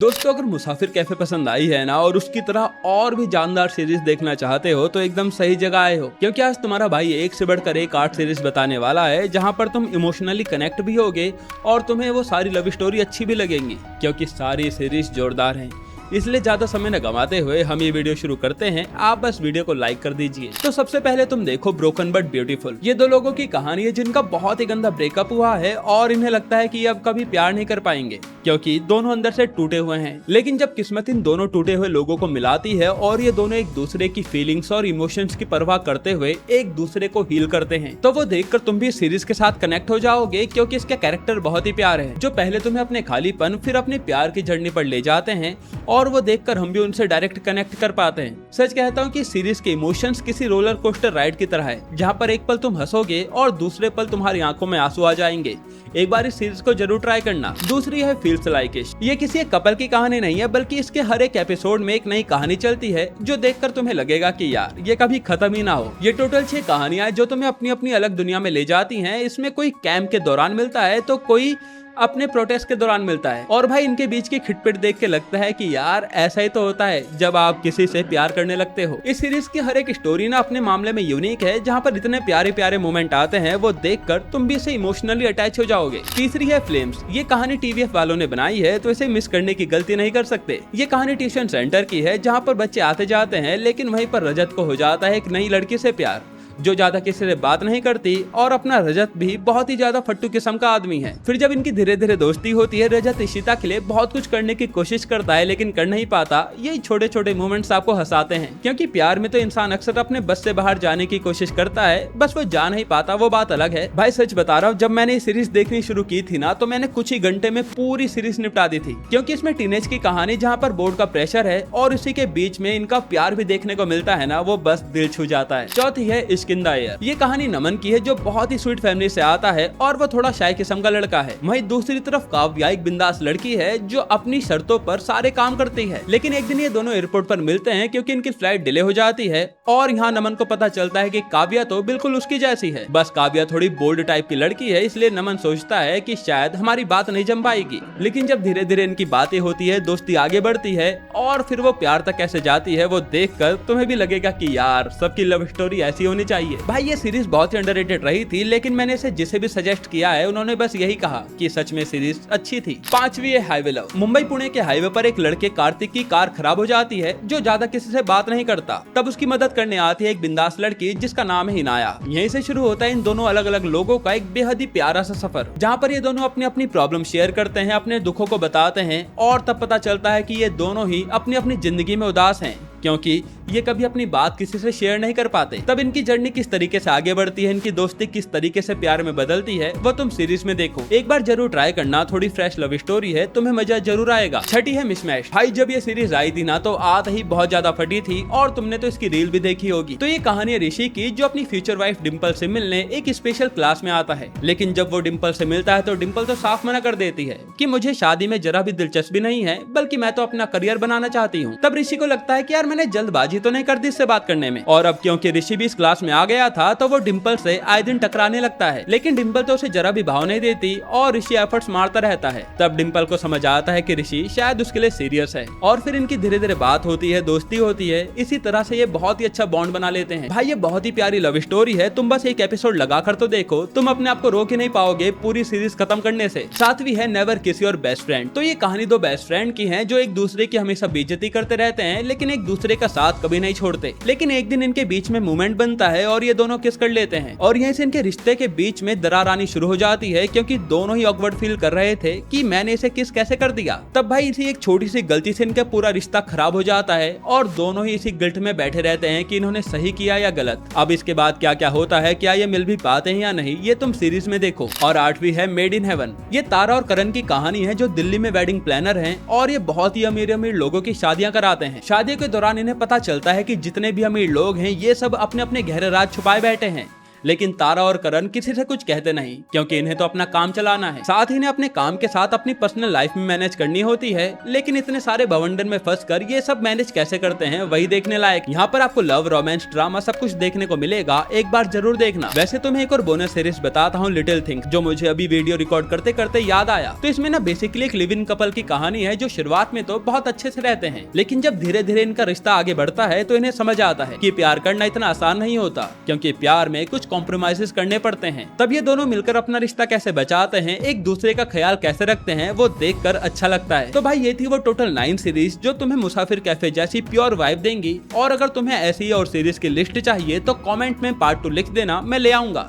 दोस्तों, अगर मुसाफिर कैफे पसंद आई है ना और उसकी तरह और भी जानदार सीरीज देखना चाहते हो तो एकदम सही जगह आए हो, क्योंकि आज तुम्हारा भाई एक से बढ़कर एक आर्ट सीरीज बताने वाला है जहां पर तुम इमोशनली कनेक्ट भी होगे और तुम्हें वो सारी लव स्टोरी अच्छी भी लगेंगी, क्योंकि सारी सीरीज जोरदार हैं। इसलिए ज्यादा समय न गंवाते हुए हम ये वीडियो शुरू करते हैं। आप बस वीडियो को लाइक कर दीजिए। तो सबसे पहले तुम देखो ब्रोकन बट ब्यूटीफुल। ये दो लोगों की कहानी है जिनका बहुत ही गंदा ब्रेकअप हुआ है और इन्हें लगता है कि ये अब कभी प्यार नहीं कर पाएंगे, क्योंकि दोनों अंदर से टूटे हुए हैं। लेकिन जब किस्मत इन दोनों टूटे हुए लोगों को मिलाती है और ये दोनों एक दूसरे की फीलिंग्स और इमोशंस की परवाह करते हुए एक दूसरे को हील करते हैं, तो वो देखकर तुम भी सीरीज के साथ कनेक्ट हो जाओगे, क्योंकि इसके कैरेक्टर बहुत ही प्यारे हैं, जो पहले तुम्हें अपने खालीपन फिर अपने प्यार की जर्नी पर ले जाते हैं और वो देखकर हम भी उनसे डायरेक्ट कनेक्ट कर पाते हैं। सच कहता हूँ कि सीरीज के इमोशंस किसी रोलर कोस्टर राइड की तरह है, जहाँ पर एक पल तुम हंसोगे और दूसरे पल तुम्हारी आंखों में आंसू आ जाएंगे। एक बार इस सीरीज को जरूर ट्राई करना। दूसरी है फील्स लाइक इट। ये किसी एक कपल की कहानी नहीं है, बल्कि इसके हर एक एपिसोड में एक नई कहानी चलती है जो देखकर तुम्हें लगेगा कि यार ये कभी खत्म ही ना हो। ये टोटल 6 कहानियां जो तुम्हें अपनी अपनी अलग दुनिया में ले जाती हैं। इसमें कोई कैंप के दौरान मिलता है तो कोई अपने प्रोटेस्ट के दौरान मिलता है, और भाई इनके बीच की खिटपिट देख के लगता है कि यार ऐसा ही तो होता है जब आप किसी से प्यार करने लगते हो। इस सीरीज की हर एक स्टोरी ना अपने मामले में यूनिक है, जहाँ पर इतने प्यारे प्यारे मोमेंट आते हैं वो देखकर तुम भी इसे इमोशनली अटैच हो जाओगे। तीसरी है फ्लेम्स। ये कहानी टीवीएफ वालों ने बनाई है, तो इसे मिस करने की गलती नहीं कर सकते। ये कहानी ट्यूशन सेंटर की है, जहाँ पर बच्चे आते जाते हैं, लेकिन वहीं पर रजत को हो जाता है एक नई लड़की से प्यार, जो ज्यादा किसी से बात नहीं करती, और अपना रजत भी बहुत ही ज्यादा फट्टू किस्म का आदमी है। फिर जब इनकी धीरे धीरे दोस्ती होती है, रजत इशिता के लिए बहुत कुछ करने की कोशिश करता है लेकिन कर नहीं पाता। यही छोटे छोटे मोमेंट्स आपको हंसाते हैं, क्योंकि प्यार में तो इंसान अक्सर अपने बस से बाहर जाने की कोशिश करता है, बस वो जा नहीं पाता, वो बात अलग है। भाई सच बता रहा हूँ, जब मैंने ये सीरीज देखनी शुरू की थी ना, तो मैंने कुछ ही घंटे में पूरी सीरीज निपटा दी थी, क्योंकि इसमें टीनेज की कहानी जहाँ पर बोर्ड का प्रेशर है और इसी के बीच में इनका प्यार भी देखने को मिलता है ना, वो बस दिल छू जाता है। चौथी है इश्क इन द एयर। ये कहानी नमन की है, जो बहुत ही स्वीट फैमिली से आता है और वो थोड़ा शाय किस्म का लड़का है। वहीं दूसरी तरफ काव्या एक बिंदास लड़की है जो अपनी शर्तों पर सारे काम करती है। लेकिन एक दिन ये दोनों एयरपोर्ट पर मिलते हैं, क्योंकि इनकी फ्लाइट डिले हो जाती है और यहाँ नमन को पता चलता है कि काव्या तो बिल्कुल उसकी जैसी है, बस काव्या थोड़ी बोल्ड टाइप की लड़की है, इसलिए नमन सोचता है कि शायद हमारी बात नहीं जम पाएगी। लेकिन जब धीरे धीरे इनकी बातें होती है, दोस्ती आगे बढ़ती है और फिर वो प्यार तक कैसे जाती है, वो देखकर तुम्हें भी लगेगा कि यार सबकी लव स्टोरी ऐसी होनी चाहिए। भाई ये सीरीज बहुत ही अंडररेटेड रही थी, लेकिन मैंने इसे जिसे भी सजेस्ट किया है उन्होंने बस यही कहा कि सच में सीरीज अच्छी थी। पांचवी है हाईवे लव। मुंबई पुणे के हाईवे पर एक लड़के कार्तिक की कार खराब हो जाती है, जो ज्यादा किसी से बात नहीं करता। तब उसकी मदद करने आती है एक बिंदास लड़की जिसका नाम है हिनाया। यहीं से शुरू होता है इन दोनों अलग अलग लोगों का एक बेहद ही प्यारा सा सफर, जहाँ पर ये दोनों अपनी अपनी प्रॉब्लम शेयर करते हैं, अपने दुखों को बताते हैं, और तब पता चलता है कि ये दोनों ही अपनी अपनी जिंदगी में उदास हैं, क्योंकि ये कभी अपनी बात किसी से शेयर नहीं कर पाते। तब इनकी जर्नी किस तरीके से आगे बढ़ती है, इनकी दोस्ती किस तरीके से प्यार में बदलती है, वो तुम सीरीज में देखो। एक बार जरूर ट्राई करना, थोड़ी फ्रेश लव स्टोरी है, तुम्हें मजा जरूर आएगा। छठी है मिसमैच। भाई जब ये सीरीज आई थी ना, तो आते ही बहुत ज्यादा फटी थी और तुमने तो इसकी रील भी देखी होगी। तो ये कहानी है ऋषि की, जो अपनी फ्यूचर वाइफ डिम्पल से मिलने एक स्पेशल क्लास में आता है। लेकिन जब वो डिम्पल से मिलता है तो डिम्पल तो साफ मना कर देती है कि मुझे शादी में जरा भी दिलचस्पी नहीं है, बल्कि मैं तो अपना करियर बनाना चाहती हूँ। तब ऋषि को लगता है कि यार मैंने जल्दबाजी तो नहीं कर दी इससे बात करने में, और अब क्योंकि ऋषि भी इस क्लास में आ गया था तो वो डिम्पल से आए दिन टकराने लगता है। लेकिन डिम्पल तो उसे जरा भी भाव नहीं देती और ऋषि एफर्ट्स मारता रहता है। तब डिम्पल को समझ आता है कि ऋषि शायद उसके लिए सीरियस है, और फिर इनकी धीरे धीरे बात होती है, दोस्ती होती है। इसी तरह से ये बहुत ही अच्छा बॉन्ड बना लेते हैं। भाई ये बहुत ही प्यारी लव स्टोरी है, तुम बस एक एपिसोड लगाकर तो देखो, तुम अपने आप को रोक ही नहीं पाओगे पूरी सीरीज खत्म करने से। सातवीं है नेवर किस योर बेस्ट फ्रेंड। तो ये कहानी दो बेस्ट फ्रेंड की है, जो एक दूसरे की हमेशा बेइज्जती करते रहते हैं, लेकिन एक दूसरे का साथ कभी नहीं छोड़ते। लेकिन एक दिन इनके बीच में मूवमेंट बनता है और ये दोनों किस कर लेते हैं, और यहीं से इनके रिश्ते के बीच में दरार आनी शुरू हो जाती है, क्योंकि दोनों ही ऑकवर्ड फील कर रहे थे कि मैंने इसे किस कैसे कर दिया। तब भाई इसी एक छोटी सी गलती से इनका पूरा रिश्ता खराब हो जाता है और दोनों ही इसी गिल्ट में बैठे रहते हैं कि इन्होंने सही किया या गलत। अब इसके बाद क्या क्या होता है, क्या ये मिल भी पाते हैं या नहीं, ये तुम सीरीज में देखो। और आठवीं है मेड इन हेवन। ये तारा और करण की कहानी है, जो दिल्ली में वेडिंग प्लानर हैं और ये बहुत ही अमीर अमीर लोगों की शादियां कराते हैं। शादी के दौरान इन्हें पता चलता है कि जितने भी अमीर लोग हैं ये सब अपने अपने गहरे राज छुपाए बैठे हैं, लेकिन तारा और करण किसी से कुछ कहते नहीं, क्योंकि इन्हें तो अपना काम चलाना है, साथ ही इन्हें अपने काम के साथ अपनी पर्सनल लाइफ में मैनेज करनी होती है। लेकिन इतने सारे बवंडर में फंसकर ये सब मैनेज कैसे करते हैं वही देखने लायक। यहाँ पर आपको लव, रोमांस, ड्रामा सब कुछ देखने को मिलेगा, एक बार जरूर देखना। वैसे तो मैं एक और बोनस सीरीज बताता हूँ, लिटिल थिंग्स, जो मुझे अभी वीडियो रिकॉर्ड करते करते याद आया। तो इसमें ना बेसिकली एक लिव इन कपल की कहानी है, जो शुरुआत में तो बहुत अच्छे से रहते हैं, लेकिन जब धीरे धीरे इनका रिश्ता आगे बढ़ता है तो इन्हें समझ आता है कि प्यार करना इतना आसान नहीं होता, क्योंकि प्यार में कुछ कॉम्प्रोमाइजेस करने पड़ते हैं। तब ये दोनों मिलकर अपना रिश्ता कैसे बचाते हैं, एक दूसरे का ख्याल कैसे रखते हैं, वो देखकर अच्छा लगता है। तो भाई ये थी वो टोटल 9 सीरीज जो तुम्हें मुसाफिर कैफे जैसी प्योर वाइब देंगी। और अगर तुम्हें ऐसी और सीरीज की लिस्ट चाहिए तो कमेंट में पार्ट 2 लिख देना, मैं ले आऊंगा।